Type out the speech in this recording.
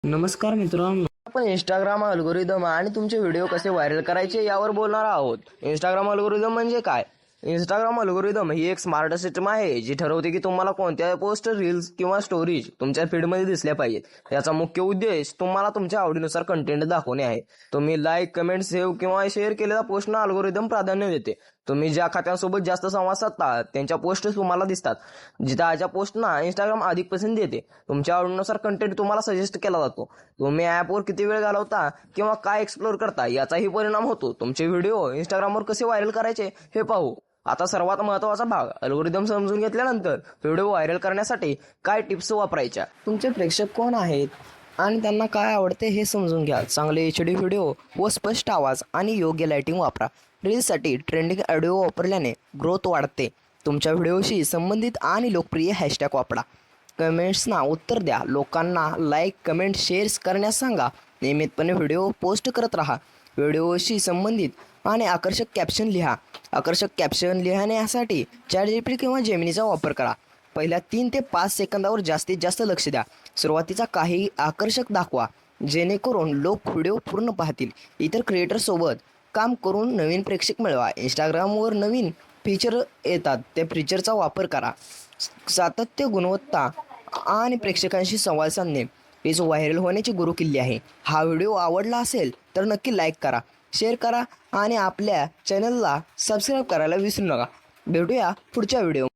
नमस्कार मित्रांनो. आपण इंस्टाग्राम अल्गोरिदम आणि तुमचे व्हिडिओ कसे व्हायरल करायचे यावर बोलणार आहोत. इंस्टाग्राम अल्गोरिदम म्हणजे काय? इंस्टाग्राम अल्गोरिदम ही एक स्मार्ट सिस्टम आहे जी ठरवते की तुम्हाला कोणत्या पोस्ट, रील्स किंवा स्टोरीज तुमच्या फीडमध्ये दिसल्या पाहिजेत. याचा मुख्य उद्देश तुम्हाला तुमच्या आवडीनुसार कंटेंट दाखवणे आहे. तुम्ही लाईक, कमेंट, सेव्ह किंवा शेअर केलेल्या पोस्टना अल्गोरिदम प्राधान्य देते. तुम्ही ज्या खात्यांसोबत जास्त संवाद साधता त्यांच्या पोस्ट तुम्हाला दिसतात. ज्या पोस्टना इंस्टाग्राम अधिक पसंत देते. तुमच्या आवडीनुसार कंटेंट तुम्हाला सजेस्ट केला जातो. तुम्ही ॲपवर किती वेळ घालवता किंवा काय एक्सप्लोर करता याचाही परिणाम होतो. तुमचे व्हिडिओ इंस्टाग्रामवर कसे व्हायरल करायचे हे पाहू. आता सर्वात महत्त्वाचा भाग, अल्गोरिदम समजून घेतल्यानंतर व्हिडिओ व्हायरल करण्यासाठी काय टिप्स वापरायच्या. तुमचे प्रेक्षक कोण आहेत आणि त्यांना काय आवडते हे समजून घ्या. चांगले HD व्हिडिओ व स्पष्ट आवाज आणि योग्य लाइटिंग वापरा. रील्ससाठी ट्रेंडिंग ऑडिओ वापरल्याने ग्रोथ वाढते. तुमच्या व्हिडिओशी संबंधित आणि लोकप्रिय हॅशटॅग वापरा. कमेंट्सना उत्तर द्या. लोकांना लाईक, कमेंट, शेअर्स करण्यास सांगा. नियमितपणे व्हिडिओ पोस्ट करत राहा. व्हिडिओशी संबंधित आणि आकर्षक कॅप्शन लिहा. आकर्षक कॅप्शन लिहिण्यासाठी ChatGPT किंवा जेमिनीचा वापर करा. पहिल्या 3 ते 5 सेकंदावर जास्तीत जास्त लक्ष द्या. सुरुवातीचा काही आकर्षक दाखवा जेणेकरून लोक व्हिडिओ पूर्ण पाहतील. इतर क्रिएटरसोबत काम करून नवीन प्रेक्षक मिळवा. इंस्टाग्रामवर नवीन फीचर येतात त्या फीचरचा वापर करा. सातत्य, गुणवत्ता आणि प्रेक्षकांशी संवाद साधणे हीच व्हायरल होण्याची गुरुकिल्ली आहे. हा व्हिडिओ आवडला असेल तर नक्की लाईक करा, शेअर करा आणि आपल्या चॅनलला सबस्क्राईब करायला विसरू नका. भेटूया पुढच्या व्हिडिओ.